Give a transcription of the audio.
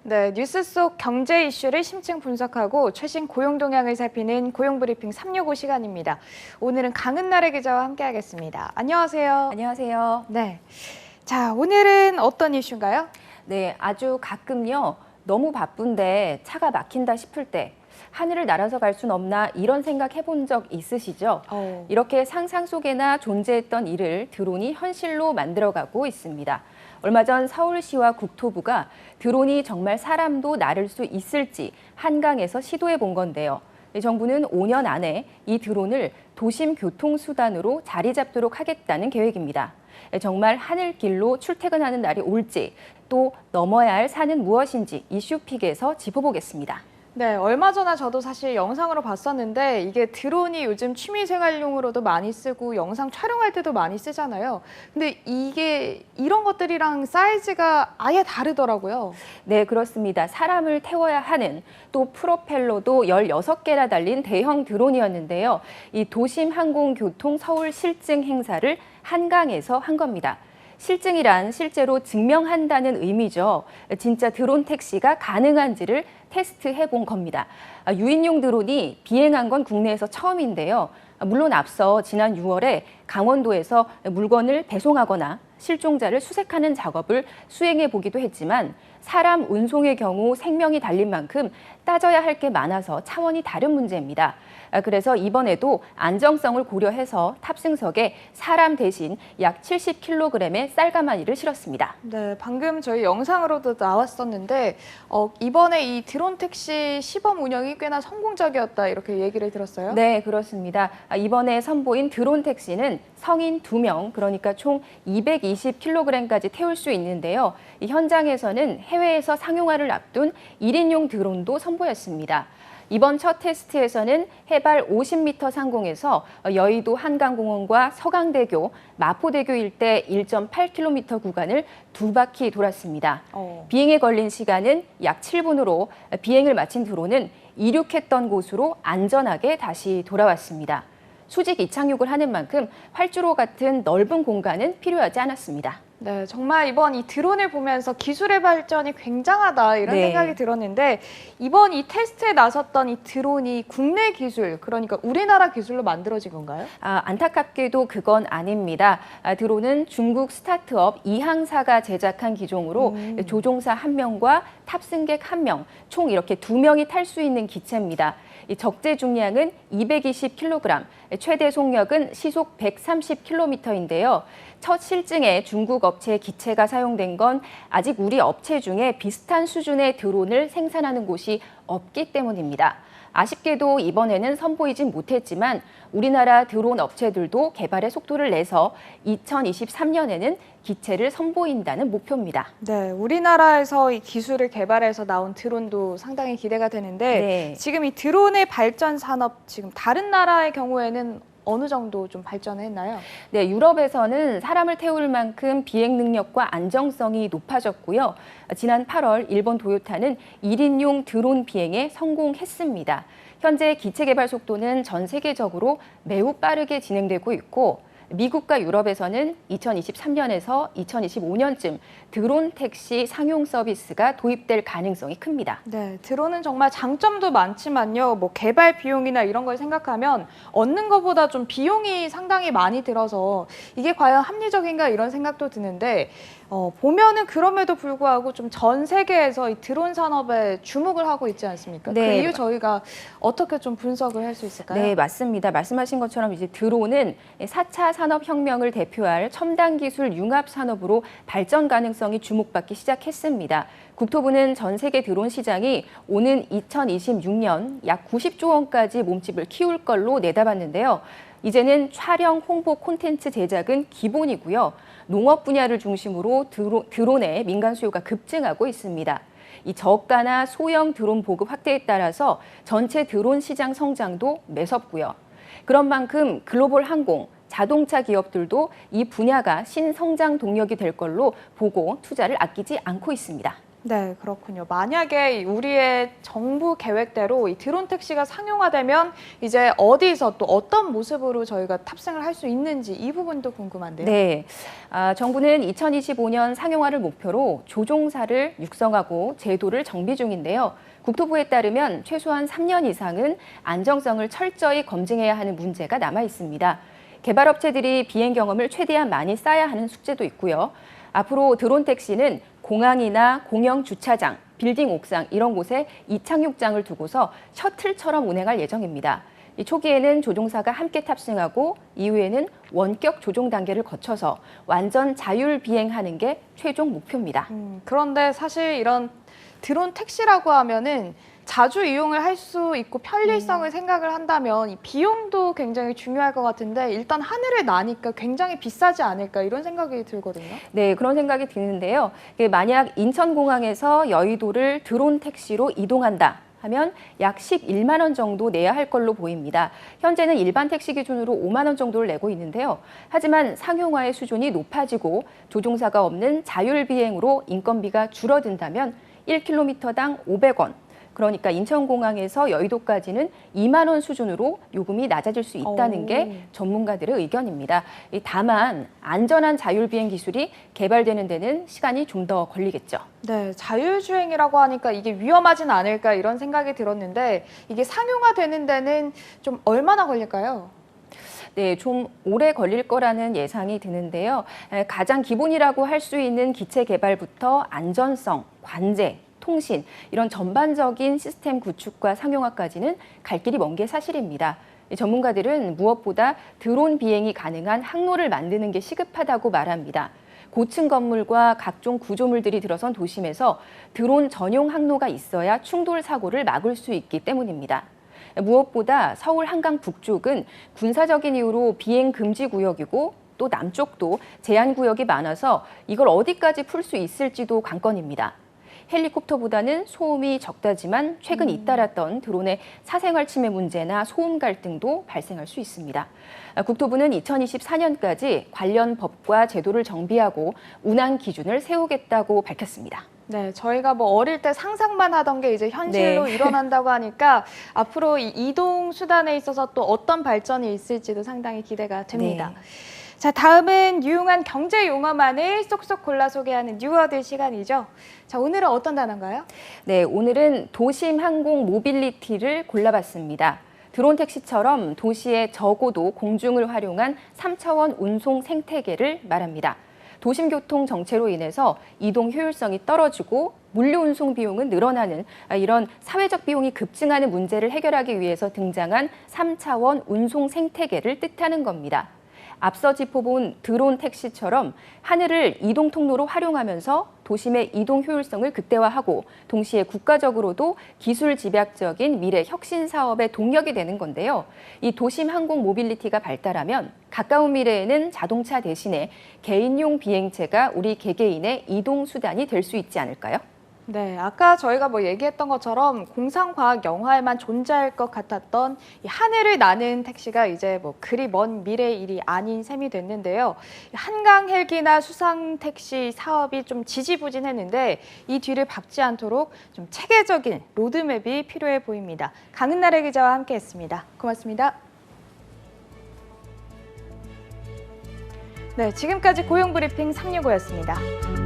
네, 뉴스 속 경제 이슈를 심층 분석하고 최신 고용 동향을 살피는 고용브리핑 365 시간입니다. 오늘은 강은나래 기자와 함께하겠습니다. 안녕하세요. 안녕하세요. 네, 자 오늘은 어떤 이슈인가요? 네, 아주 가끔요. 너무 바쁜데 차가 막힌다 싶을 때 하늘을 날아서 갈 순 없나 이런 생각 해본 적 있으시죠? 이렇게 상상 속에나 존재했던 일을 드론이 현실로 만들어가고 있습니다. 얼마 전 서울시와 국토부가 드론이 정말 사람도 나를 수 있을지 한강에서 시도해 본 건데요. 정부는 5년 안에 이 드론을 도심 교통수단으로 자리 잡도록 하겠다는 계획입니다. 정말 하늘길로 출퇴근하는 날이 올지 또 넘어야 할 산은 무엇인지 이슈픽에서 짚어보겠습니다. 네, 얼마 전에 저도 사실 영상으로 봤었는데 이게 드론이 요즘 취미생활용으로도 많이 쓰고 영상 촬영할 때도 많이 쓰잖아요. 근데 이게 이런 것들이랑 사이즈가 아예 다르더라고요. 네, 그렇습니다. 사람을 태워야 하는 또 프로펠러도 16개나 달린 대형 드론이었는데요. 이 도심항공교통 서울 실증 행사를 한강에서 한 겁니다. 실증이란 실제로 증명한다는 의미죠. 진짜 드론 택시가 가능한지를 테스트해 본 겁니다. 유인용 드론이 비행한 건 국내에서 처음인데요. 물론 앞서 지난 6월에 강원도에서 물건을 배송하거나 실종자를 수색하는 작업을 수행해 보기도 했지만 사람 운송의 경우 생명이 달린 만큼 따져야 할 게 많아서 차원이 다른 문제입니다. 그래서 이번에도 안정성을 고려해서 탑승석에 사람 대신 약 70kg의 쌀가마니를 실었습니다. 네, 방금 저희 영상으로도 나왔었는데 이번에 이 드론 택시 시범 운영이 꽤나 성공적이었다 이렇게 얘기를 들었어요. 네, 그렇습니다. 이번에 선보인 드론 택시는 성인 2명, 그러니까 총 220kg까지 태울 수 있는데요. 이 현장에서는 해외에서 상용화를 앞둔 1인용 드론도 선보였습니다. 이번 첫 테스트에서는 해발 50m 상공에서 여의도 한강공원과 서강대교, 마포대교 일대 1.8km 구간을 2바퀴 돌았습니다. 비행에 걸린 시간은 약 7분으로 비행을 마친 드론은 이륙했던 곳으로 안전하게 다시 돌아왔습니다. 수직 이착륙을 하는 만큼 활주로 같은 넓은 공간은 필요하지 않았습니다. 네, 정말 이번 이 드론을 보면서 기술의 발전이 굉장하다 이런 생각이 들었는데 이번 이 테스트에 나섰던 이 드론이 국내 기술, 그러니까 우리나라 기술로 만들어진 건가요? 안타깝게도 그건 아닙니다. 드론은 중국 스타트업 이항사가 제작한 기종으로 조종사 1명과 탑승객 1명, 총 이렇게 2명이 탈 수 있는 기체입니다. 이 적재 중량은 220kg, 최대 속력은 시속 130km인데요. 첫 실증에 중국 업체의 기체가 사용된 건 아직 우리 업체 중에 비슷한 수준의 드론을 생산하는 곳이 없기 때문입니다. 아쉽게도 이번에는 선보이진 못했지만 우리나라 드론 업체들도 개발에 속도를 내서 2023년에는 기체를 선보인다는 목표입니다. 네, 우리나라에서 이 기술을 개발해서 나온 드론도 상당히 기대가 되는데 지금 이 드론의 발전 산업, 지금 다른 나라의 경우에는 어느 정도 좀 발전했나요? 네, 유럽에서는 사람을 태울 만큼 비행 능력과 안정성이 높아졌고요. 지난 8월 일본 도요타는 1인용 드론 비행에 성공했습니다. 현재 기체 개발 속도는 전 세계적으로 매우 빠르게 진행되고 있고 미국과 유럽에서는 2023년에서 2025년쯤 드론 택시 상용 서비스가 도입될 가능성이 큽니다. 네, 드론은 정말 장점도 많지만요. 뭐 개발 비용이나 이런 걸 생각하면 얻는 것보다 좀 비용이 상당히 많이 들어서 이게 과연 합리적인가 이런 생각도 드는데 보면은 그럼에도 불구하고 좀 전 세계에서 이 드론 산업에 주목을 하고 있지 않습니까? 네. 그 이유 저희가 어떻게 좀 분석을 할 수 있을까요? 네, 맞습니다. 말씀하신 것처럼 이제 드론은 4차 산업혁명을 대표할 첨단 기술 융합 산업으로 발전 가능성이 주목받기 시작했습니다. 국토부는 전 세계 드론 시장이 오는 2026년 약 90조 원까지 몸집을 키울 걸로 내다봤는데요. 이제는 촬영, 홍보, 콘텐츠 제작은 기본이고요. 농업 분야를 중심으로 드론의 민간 수요가 급증하고 있습니다. 이 저가나 소형 드론 보급 확대에 따라서 전체 드론 시장 성장도 매섭고요. 그런 만큼 글로벌 항공, 자동차 기업들도 이 분야가 신성장 동력이 될 걸로 보고 투자를 아끼지 않고 있습니다. 네, 그렇군요. 만약에 우리의 정부 계획대로 이 드론 택시가 상용화되면 이제 어디서 또 어떤 모습으로 저희가 탑승을 할 수 있는지 이 부분도 궁금한데요. 네, 정부는 2025년 상용화를 목표로 조종사를 육성하고 제도를 정비 중인데요. 국토부에 따르면 최소한 3년 이상은 안정성을 철저히 검증해야 하는 문제가 남아 있습니다. 개발업체들이 비행 경험을 최대한 많이 쌓아야 하는 숙제도 있고요. 앞으로 드론 택시는 공항이나 공영 주차장, 빌딩 옥상 이런 곳에 이착륙장을 두고서 셔틀처럼 운행할 예정입니다. 이 초기에는 조종사가 함께 탑승하고 이후에는 원격 조종 단계를 거쳐서 완전 자율 비행하는 게 최종 목표입니다. 그런데 사실 이런 드론 택시라고 하면은 자주 이용을 할 수 있고 편리성을 생각을 한다면 이 비용도 굉장히 중요할 것 같은데 일단 하늘을 나니까 굉장히 비싸지 않을까 이런 생각이 들거든요. 네, 그런 생각이 드는데요. 만약 인천공항에서 여의도를 드론 택시로 이동한다 하면 약 11만 원 정도 내야 할 걸로 보입니다. 현재는 일반 택시 기준으로 5만 원 정도를 내고 있는데요. 하지만 상용화의 수준이 높아지고 조종사가 없는 자율 비행으로 인건비가 줄어든다면 1km당 500원, 그러니까 인천공항에서 여의도까지는 2만 원 수준으로 요금이 낮아질 수 있다는 게 전문가들의 의견입니다. 다만 안전한 자율비행 기술이 개발되는 데는 시간이 좀 더 걸리겠죠. 네, 자율주행이라고 하니까 이게 위험하진 않을까 이런 생각이 들었는데 이게 상용화되는 데는 좀 얼마나 걸릴까요? 네, 좀 오래 걸릴 거라는 예상이 드는데요. 가장 기본이라고 할 수 있는 기체 개발부터 안전성, 관제, 통신 이런 전반적인 시스템 구축과 상용화까지는 갈 길이 먼 게 사실입니다. 전문가들은 무엇보다 드론 비행이 가능한 항로를 만드는 게 시급하다고 말합니다. 고층 건물과 각종 구조물들이 들어선 도심에서 드론 전용 항로가 있어야 충돌 사고를 막을 수 있기 때문입니다. 무엇보다 서울 한강 북쪽은 군사적인 이유로 비행 금지 구역이고 또 남쪽도 제한 구역이 많아서 이걸 어디까지 풀 수 있을지도 관건입니다. 헬리콥터보다는 소음이 적다지만 최근 잇따랐던 드론의 사생활 침해 문제나 소음 갈등도 발생할 수 있습니다. 국토부는 2024년까지 관련 법과 제도를 정비하고 운항 기준을 세우겠다고 밝혔습니다. 네, 저희가 뭐 어릴 때 상상만 하던 게 이제 현실로 일어난다고 하니까 앞으로 이 이동 수단에 있어서 또 어떤 발전이 있을지도 상당히 기대가 됩니다. 네. 자, 다음은 유용한 경제 용어만을 쏙쏙 골라 소개하는 뉴워드 시간이죠. 자, 오늘은 어떤 단어인가요? 네, 오늘은 도심 항공 모빌리티를 골라봤습니다. 드론 택시처럼 도시의 저고도 공중을 활용한 3차원 운송 생태계를 말합니다. 도심교통 정체로 인해서 이동 효율성이 떨어지고 물류 운송 비용은 늘어나는 이런 사회적 비용이 급증하는 문제를 해결하기 위해서 등장한 3차원 운송 생태계를 뜻하는 겁니다. 앞서 짚어본 드론 택시처럼 하늘을 이동 통로로 활용하면서 도심의 이동 효율성을 극대화하고 동시에 국가적으로도 기술 집약적인 미래 혁신 사업의 동력이 되는 건데요. 이 도심 항공 모빌리티가 발달하면 가까운 미래에는 자동차 대신에 개인용 비행체가 우리 개개인의 이동 수단이 될 수 있지 않을까요? 네, 아까 저희가 뭐 얘기했던 것처럼 공상과학 영화에만 존재할 것 같았던 이 하늘을 나는 택시가 이제 뭐 그리 먼 미래의 일이 아닌 셈이 됐는데요. 한강 헬기나 수상 택시 사업이 좀 지지부진했는데 이 뒤를 밟지 않도록 좀 체계적인 로드맵이 필요해 보입니다. 강은나래 기자와 함께했습니다. 고맙습니다. 네, 지금까지 고용브리핑 365였습니다.